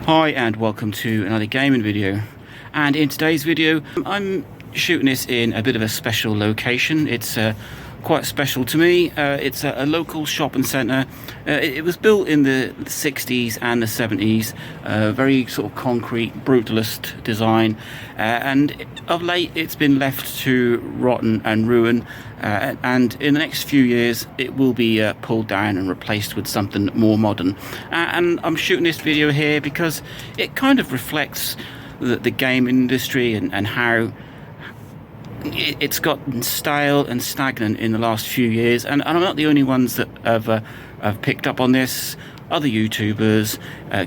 Hi and welcome to another gaming video, and in today's video I'm shooting this in a bit of a special location. It's quite special to me. It's a local shopping centre. It was built in the 60s and the 70s, very sort of concrete brutalist design, and of late it's been left to rotten and ruin, and in the next few years it will be pulled down and replaced with something more modern. And I'm shooting this video here because it kind of reflects the game industry and how it's gotten stale and stagnant in the last few years, and I'm not the only ones that have picked up on this. Other YouTubers,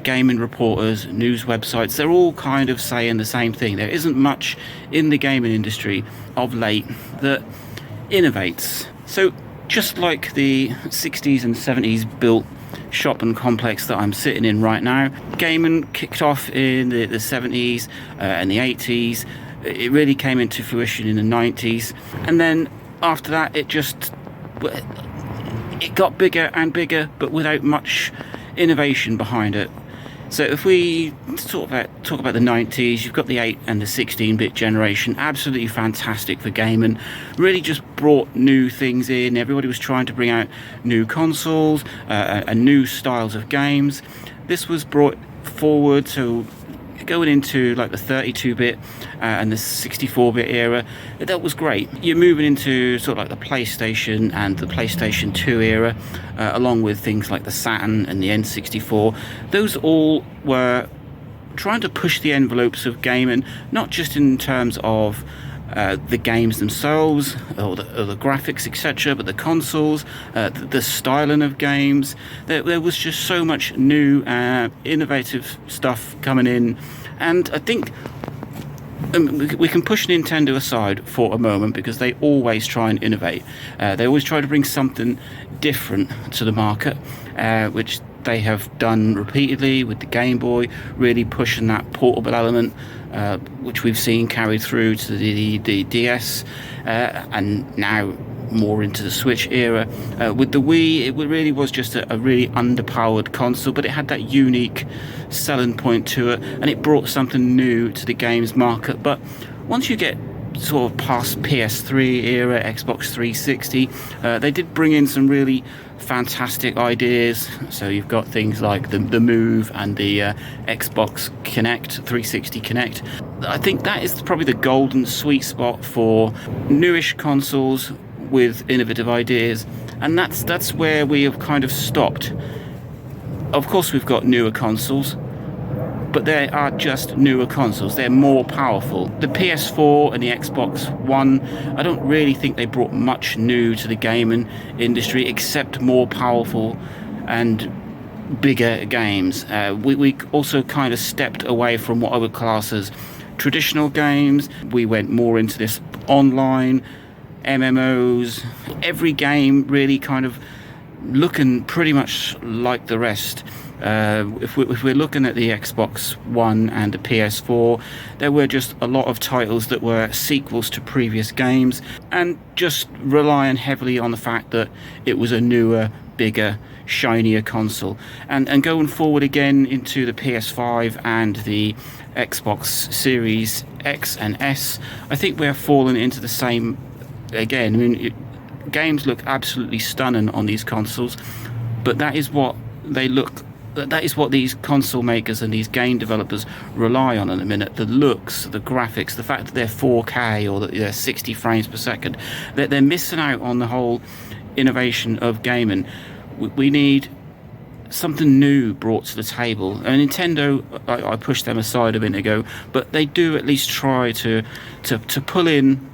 gaming reporters, news websites, they're all kind of saying the same thing. There isn't much in the gaming industry of late that innovates. So just like the 60s and 70s built shopping complex that I'm sitting in right now, gaming kicked off in the 70s and the 80s. It really came into fruition in the 90s, and then after that it got bigger and bigger, but without much innovation behind it. So if we talk about the 90s, you've got the 8 and the 16-bit generation, absolutely fantastic for gaming. Really just brought new things in. Everybody was trying to bring out new consoles and new styles of games. This was brought forward, so going into like the 32-bit and the 64-bit era, that was great. You're moving into sort of like the PlayStation and the PlayStation 2 era, along with things like the Saturn and the N64. Those all were trying to push the envelopes of gaming, not just in terms of the games themselves or the graphics, etc., but the consoles, the styling of games. There was just so much new innovative stuff coming in, and I think we can push Nintendo aside for a moment because they always try and innovate. They always try to bring something different to the market, which they have done repeatedly with the Game Boy, really pushing that portable element, which we've seen carried through to the DS, and now more into the Switch era. With the Wii, it really was just a really underpowered console, but it had that unique selling point to it, and it brought something new to the games market. But once you get sort of past PS3 era, Xbox 360, they did bring in some really fantastic ideas. So you've got things like the Move and the Xbox Kinect, 360 Kinect. I think that is probably the golden sweet spot for newish consoles with innovative ideas, and that's where we have kind of stopped. Of course we've got newer consoles, but they are just newer consoles. They're more powerful. The PS4 and the Xbox One, I don't really think they brought much new to the gaming industry except more powerful and bigger games. We also kind of stepped away from what I would class as traditional games. We went more into this online MMOs, every game really kind of looking pretty much like the rest. If we're looking at the Xbox One and the PS4, there were just a lot of titles that were sequels to previous games, and just relying heavily on the fact that it was a newer, bigger, shinier console. And going forward again into the PS5 and the Xbox Series X and S, I think we're falling into the same again. I mean, games look absolutely stunning on these consoles, but that is what these console makers and these game developers rely on in a minute. The looks, the graphics, the fact that they're 4K or that they're 60 frames per second. They're missing out on the whole innovation of gaming. We need something new brought to the table. And Nintendo, I pushed them aside a minute ago, but they do at least try to pull in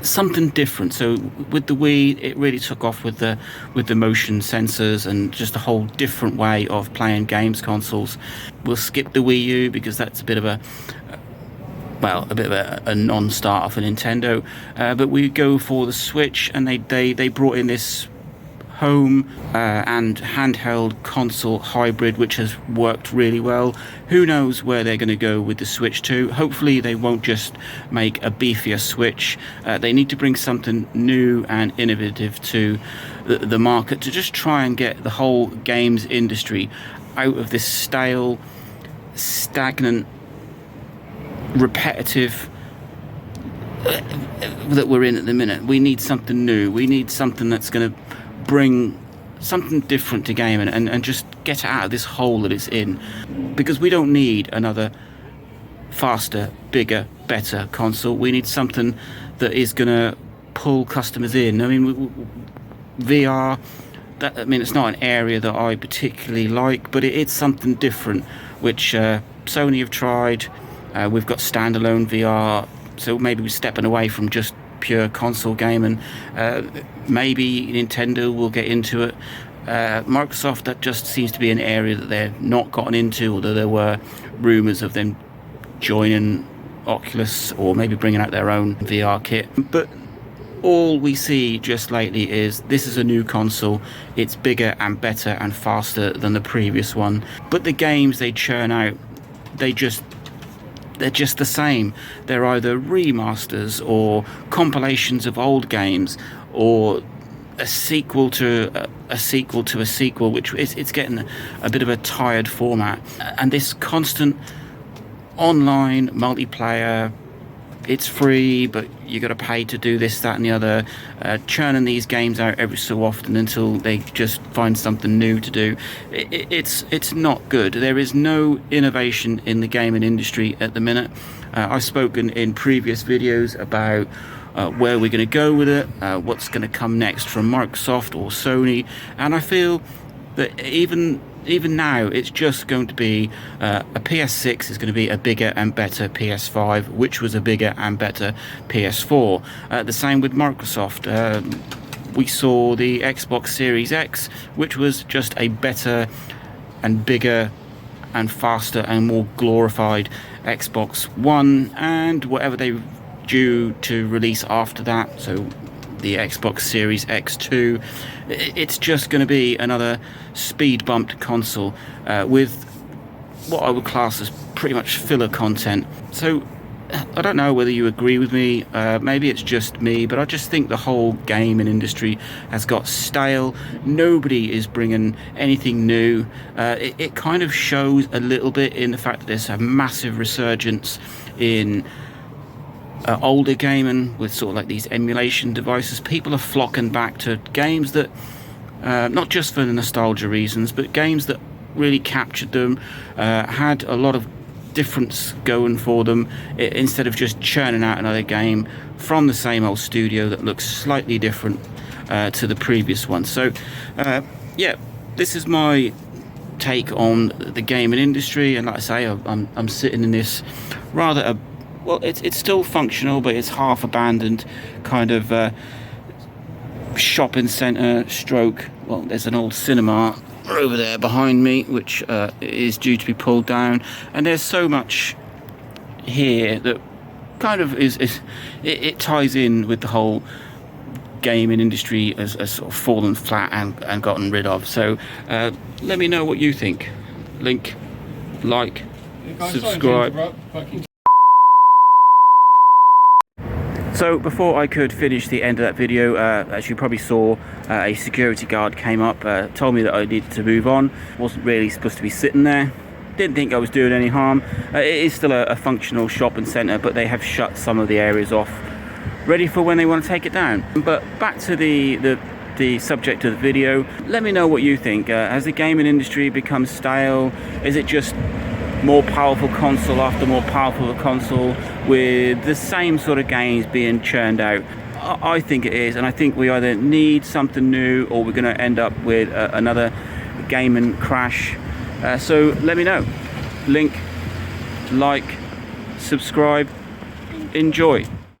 something different. So with the Wii, it really took off with the motion sensors and just a whole different way of playing games consoles. We'll skip the Wii U because that's a bit of a non-starter for Nintendo, but we go for the Switch, and they brought in this home and handheld console hybrid, which has worked really well. Who knows where they're going to go with the Switch 2? Hopefully they won't just make a beefier Switch. They need to bring something new and innovative to the market to just try and get the whole games industry out of this stale stagnant, repetitive that we're in at the minute. We need something new. We need something that's going to bring something different to gaming and just get it out of this hole that it's in, because we don't need another faster, bigger, better console. We need something that is going to pull customers in. I mean, VR, I mean, it's not an area that I particularly like, but it's something different, which Sony have tried. We've got standalone VR, so maybe we're stepping away from just pure console gaming. Maybe Nintendo will get into it. Microsoft, that just seems to be an area that they're not gotten into, although there were rumours of them joining Oculus or maybe bringing out their own VR kit. But all we see just lately is this is a new console. It's bigger and better and faster than the previous one, but the games they churn out, they're just the same. They're either remasters or compilations of old games, or a sequel to a sequel to a sequel, which it's getting a bit of a tired format. And this constant online multiplayer, it's free, but you got to pay to do this, that and the other, churning these games out every so often until they just find something new to do. It's not good. There is no innovation in the gaming industry at the minute. I've spoken in previous videos about where we're going to go with it, what's going to come next from Microsoft or Sony, and I feel that even now it's just going to be a PS6 is going to be a bigger and better PS5, which was a bigger and better PS4. The same with Microsoft. We saw the Xbox Series X, which was just a better and bigger and faster and more glorified Xbox One, and whatever they due to release after that, so the Xbox Series X2, it's just going to be another speed bumped console with what I would class as pretty much filler content. So I don't know whether you agree with me, maybe it's just me, but I just think the whole gaming industry has got stale. Nobody is bringing anything new. It kind of shows a little bit in the fact that there's a massive resurgence in older gaming with sort of like these emulation devices. People are flocking back to games that not just for the nostalgia reasons, but games that really captured them, had a lot of difference going for them, instead of just churning out another game from the same old studio that looks slightly different to the previous one. So yeah, this is my take on the gaming industry, and like I say, I'm sitting in this rather well, it's still functional, but it's half abandoned kind of shopping centre stroke. Well, there's an old cinema over there behind me, which is due to be pulled down, and there's so much here that kind of it ties in with the whole gaming industry as sort of fallen flat and gotten rid of. So let me know what you think. Link, like, subscribe. So before I could finish the end of that video, as you probably saw, a security guard came up, told me that I needed to move on. Wasn't really supposed to be sitting there. Didn't think I was doing any harm. It is still a functional shopping centre, but they have shut some of the areas off, ready for when they want to take it down. But back to the subject of the video, let me know what you think. Has the gaming industry become stale? Is it just more powerful console after more powerful console with the same sort of games being churned out? I think it is, and I think we either need something new or we're going to end up with another gaming crash. So let me know. Link, like, subscribe, enjoy.